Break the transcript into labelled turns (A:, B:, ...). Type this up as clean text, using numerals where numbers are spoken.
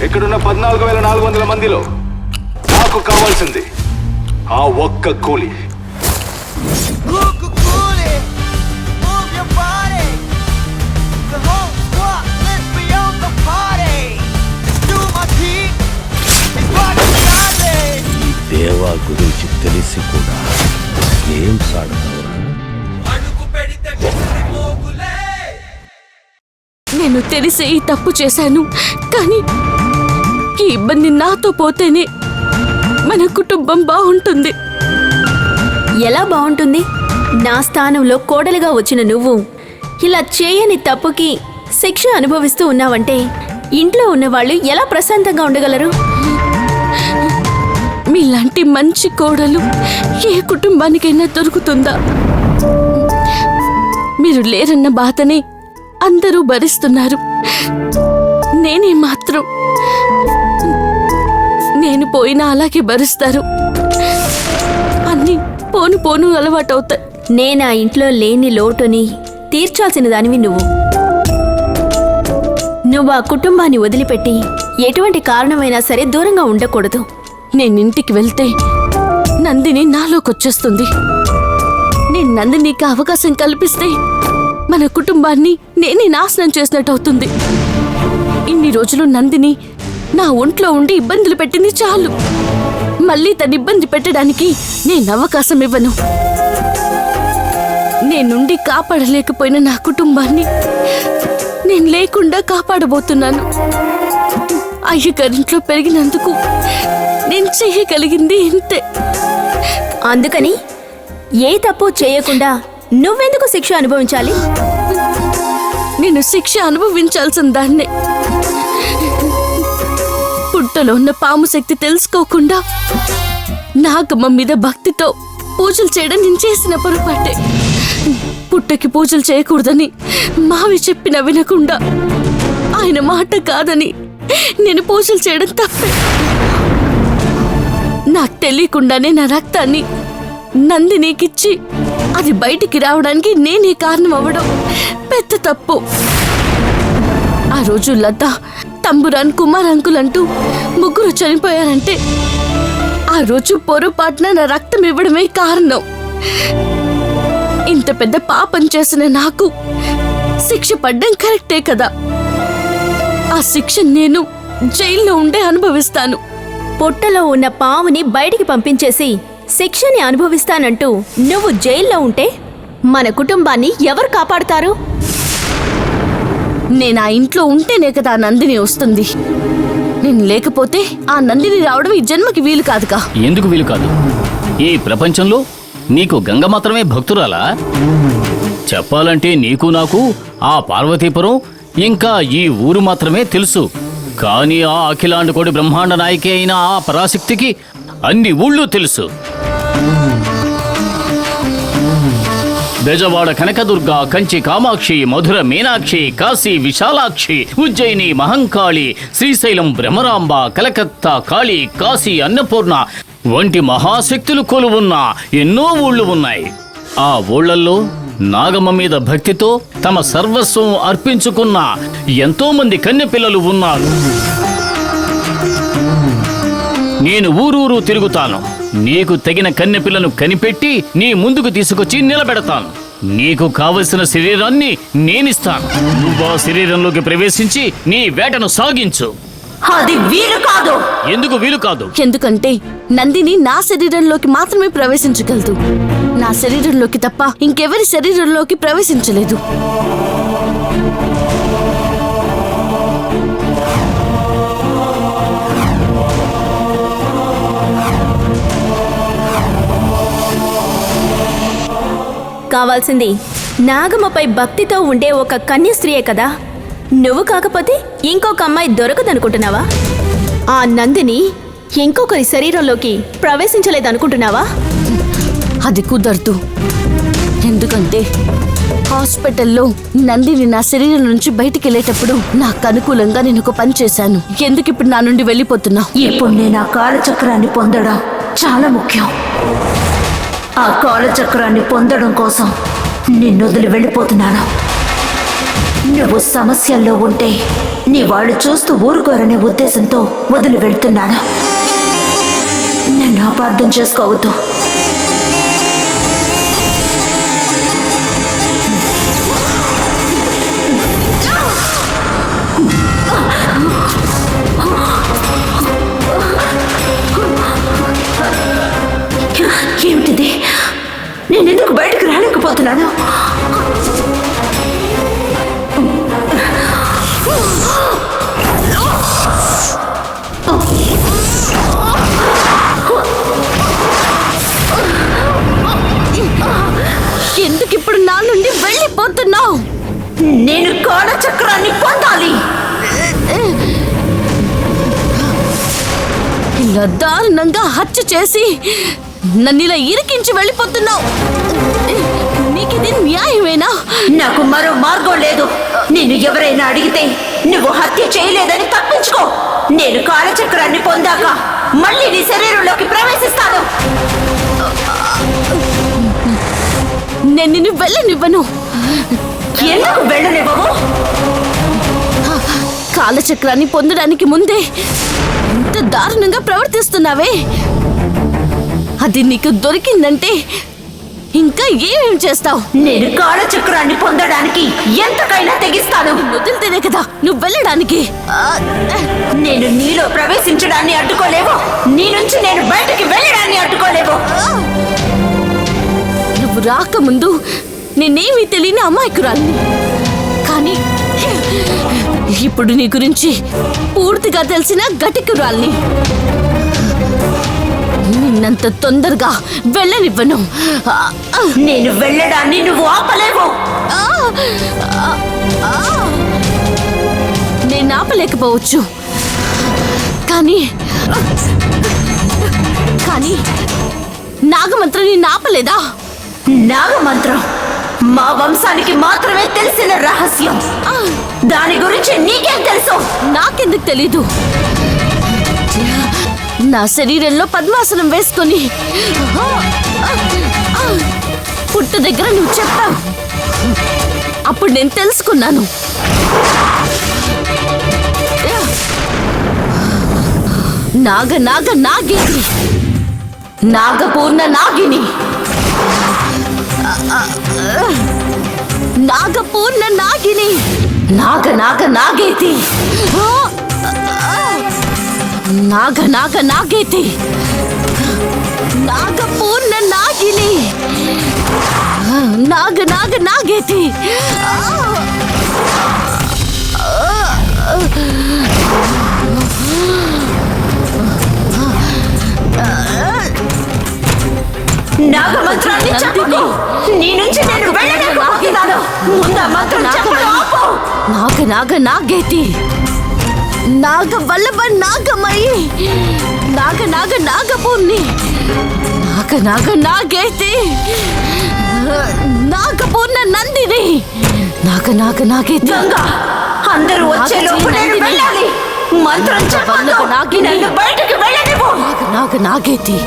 A: ఇక్కడున్న 14,400 మందిలో నాకు కావాల్సింది ఆ ఒక్క కూలి.
B: దేవా గురించి తెలిసి కూడా ఏం సాడతావురా?
C: నేను తెలిసే ఈ తప్పు చేశాను, కానీ ఈ ఇబ్బంది నాతో పోతేనే మన కుటుంబం బాగుంటుంది.
D: ఎలా బాగుంటుంది? నా స్థానంలో కోడలిగా వచ్చిన నువ్వు ఇలా చేయని తప్పుకి శిక్ష అనుభవిస్తూ ఉన్నావంటే ఇంట్లో ఉన్నవాళ్ళు ఎలా ప్రశాంతంగా ఉండగలరు?
C: మీలాంటి మంచి కోడలు ఏ కుటుంబానికైనా దొరుకుతుందా? మీరు లేరన్న బాధనే అందరూ భరిస్తున్నారు. నేనే మాత్రం నేను పోయినా అలాగే భరిస్తారు. అన్నీ పోను పోను అలవాటవుతాయి.
D: నేనా ఇంట్లో లేని లోటుని తీర్చాల్సిన దానివి నువ్వు ఆ కుటుంబాన్ని వదిలిపెట్టి ఎటువంటి కారణమైనా సరే దూరంగా ఉండకూడదు.
C: నేను ఇంటికి వెళ్తే నందిని నాలోకొచ్చేస్తుంది. నేను నందినికి అవకాశం కల్పిస్తే మన కుటుంబాన్ని నేనే నాశనం చేసినట్టు అవుతుంది. ఇన్ని రోజులు నందిని నా ఒంట్లో ఉండి ఇబ్బందులు పెట్టింది చాలు. మళ్ళీ తను ఇబ్బంది పెట్టడానికి నేను అవకాశం ఇవ్వను. నేనుండి కాపాడలేకపోయిన నా కుటుంబాన్ని నేను లేకుండా కాపాడబోతున్నాను. అయ్యగారింట్లో పెరిగినందుకు నేను చెయ్యగలిగింది ఇంతే.
D: అందుకని ఏ తప్పు చేయకుండా నువ్వెందుకు శిక్ష అనుభవించాలి?
C: నేను శిక్ష అనుభవించాల్సిన దాన్నే. పుట్టలో ఉన్న పాము శక్తి తెలుసుకోకుండా నాగమ్మ మీద భక్తితో పూజలు చేయడం నేను చేసిన పొరపాటే. పుట్టకి పూజలు చేయకూడదని మావి చెప్పిన వినకుండా ఆయన మాట కాదని నేను పూజలు చేయడం తప్పే. నాకు తెలియకుండానే నా రక్తాన్ని నందినికిచ్చి అది బయటికి రావడానికి నేనే కారణం అవ్వడం పెద్ద తప్పు. ఆ రోజు లత, తంబురాన్, కుమార్ అంకుల్ అంటూ ముగ్గురు చనిపోయారంటే ఆ రోజు పొరపాటున నా రక్తం ఇవ్వడమే కారణం. ఇంత పెద్ద పాపం చేసిన నాకు శిక్ష పడ్డం కరెక్టే కదా. ఆ శిక్ష నేను జైల్లో ఉండే అనుభవిస్తాను.
D: పొట్టలో ఉన్న పాముని బయటికి పంపించేసి శిక్షని అనుభవిస్తానంటూ నువ్వు జైల్లో ఉంటే మన కుటుంబాన్ని ఎవరు కాపాడుతారు?
C: నేను ఆ ఇంట్లో ఉంటేనే కదా నందిని వస్తుంది. నేను లేకపోతే ఆ నందిని రావడం ఈ జన్మకి వీలు కాదుగా.
E: ఎందుకు వీలు కాదు? ఈ ప్రపంచంలో నీకు గంగ మాత్రమే భక్తురాలా? చెప్పాలంటే నీకు నాకు ఆ పార్వతీపురం ఇంకా ఈ ఊరు మాత్రమే తెలుసు. కానీ ఆ అఖిలాండ కోటి బ్రహ్మాండ నాయకి అయిన ఆ పరాశక్తికి అన్ని ఊళ్ళు తెలుసు. బెజవాడ కనకదుర్గ, కంచి కామాక్షి, మధుర మీనాక్షి, కాశీ విశాలాక్షి, ఉజ్జయిని మహంకాళి, శ్రీశైలం భ్రమరాంబ, కలకత్తా కాళీ, కాశీ అన్నపూర్ణ వంటి మహాశక్తులు కొలువున్న ఎన్నో ఊళ్ళు ఉన్నాయి. ఆ ఊళ్ళల్లో నాగమ్మ మీద భక్తితో తమ సర్వస్వం అర్పించుకున్న ఎంతో మంది కన్నెపిల్లలు ఉన్నారు. నేను ఊరూరు తిరుగుతాను. నీకు తగిన కన్నెపిల్లను కనిపెట్టి నీ ముందుకు తీసుకొచ్చి నిలబెడతాను. నీకు కావలసిన శరీరాన్ని నేనిస్తాను. నువ్వు ఆ శరీరంలోకి ప్రవేశించి నీ వేటను సాగించు.
D: అది వీలు కాదు.
E: ఎందుకు వీలు కాదు?
C: ఎందుకంటే నందిని నా శరీరంలోకి మాత్రమే ప్రవేశించగలదు. నా శరీరంలోకి తప్ప ఇంకెవరి శరీరంలోకి ప్రవేశించలేదు.
D: కావాల్సింది నాగమ్మపై భక్తితో ఉండే ఒక కన్యస్త్రీయే కదా. నువ్వు కాకపోతే ఇంకొక అమ్మాయి దొరకదనుకుంటున్నావా? ఆ నందిని ఇంకొకరి శరీరంలోకి ప్రవేశించలేదనుకుంటున్నావా?
C: అది కుదరదు. ఎందుకంటే హాస్పిటల్లో నందిని నా శరీరం నుంచి బయటికి వెళ్ళేటప్పుడు నాకు అనుకూలంగా నేను ఒక పని చేశాను. ఎందుకు ఇప్పుడు నా నుండి వెళ్ళిపోతున్నా?
F: ఇప్పుడు నేను ఆ కాలచక్రాన్ని పొందడం చాలా ముఖ్యం. ఆ కాలచక్రాన్ని పొందడం కోసం నిన్ను వదిలి వెళ్ళిపోతున్నాను. నువ్వు సమస్యల్లో ఉంటే నీ వాళ్ళు చూస్తూ ఊరుకోరనే ఉద్దేశంతో వదిలి వెళ్తున్నాను. నన్ను అపార్థం చేసుకోవద్దు. ఏమిటిది? నేను ఎందుకు బయటకు రాలేకపోతున్నాను?
C: ఎందుకు ఇప్పుడు నా నుండి వెళ్ళిపోతున్నావు?
F: నేను కాలచక్రాన్ని పొందాలి.
C: ఇలా దారుణంగా హత్య చేసి నన్ను ఇలా ఇరికించి వెళ్ళిపోతున్నావు. నీకిది న్యాయమేనా?
F: నాకు మరో మార్గం లేదు. నేను ఎవరైనా అడిగితే నువ్వు హత్య చేయలేదని తప్పించుకో. నేను కాలచక్రాన్ని పొందాక మళ్ళీ నీ శరీరంలోకి ప్రవేశిస్తాను.
C: నేను నిన్ను వెళ్ళనివ్వను.
F: ఎందుకు వెళ్ళనివ్వవు?
C: కాలచక్రాన్ని పొందడానికి ముందే ఇంత దారుణంగా ప్రవర్తిస్తున్నావే. అది నీకు దొరికిందంటే ఇంకా ఏమేం చేస్తావు?
F: నేను కాలచక్రాన్ని పొందడానికి ఎంతకైనా తెగిస్తాను.
C: వదిలితేనే కదా నువ్వు వెళ్ళడానికి.
F: నేను నీలో ప్రవేశించడాన్ని అడ్డుకోలేవు. నీ నుంచి నేను బయటకి వెళ్ళడాన్ని అడ్డుకోలేవు.
C: నువ్వు రాకముందు నేనేమీ తెలియని అమాయకురాలిని. కానీ ఇప్పుడు నీ గురించి పూర్తిగా తెలిసిన గటికురాలిని. నిన్నంత తొందరగా వెళ్ళనివ్వను.
F: నేను వెళ్ళడాన్ని నువ్వు ఆపలేవు.
C: నేను ఆపలేకపోవచ్చు, కానీ కానీ నాగమంత్రం నిన్ను ఆపలేదా?
F: నాగమంత్రం మా వంశానికి మాత్రమే తెలిసిన రహస్యం. దాని గురించి నీకేం తెలుసు?
C: నాకెందుకు తెలీదు? నా శరీరంలో పద్మాసనం వేసుకొని పుట్ట దగ్గర నువ్వు చెప్పావు. అప్పుడు నేను తెలుసుకున్నాను. నాగ నాగ నాగేది, నాగపూర్ణ నాగిని, నాగపూర్ణ నాగిని, నాగ నాగ నాగేతి, నాగ నాగ నాగేతి, నాగపూర్ణ నాగిని, నాగ నాగ నాగేతి.
F: నాగమంత్రాన్ని చెప్పకు. నీ నుంచి నేను వెళ్ళలేకపోతున్నాను. ముందు ఆ మంత్రం చెప్పడం ఆపు.
C: నాగ నాగ నాగేతి, నాగ వల్లభ నాగమయి, నాగ నాగ నాగపూర్ణి, నాగ నాగ నాగేతి, నాగపూర్ణ నందిని, నాగ నాగ నాగేతి.
F: గంగా, అందరూ వచ్చే లోపు నేను వెళ్ళాలి. మంత్రం చెప్పొద్దు. నన్ను బయటికి వెళ్ళనివ్వు.
C: నాగ నాగ నాగేతి.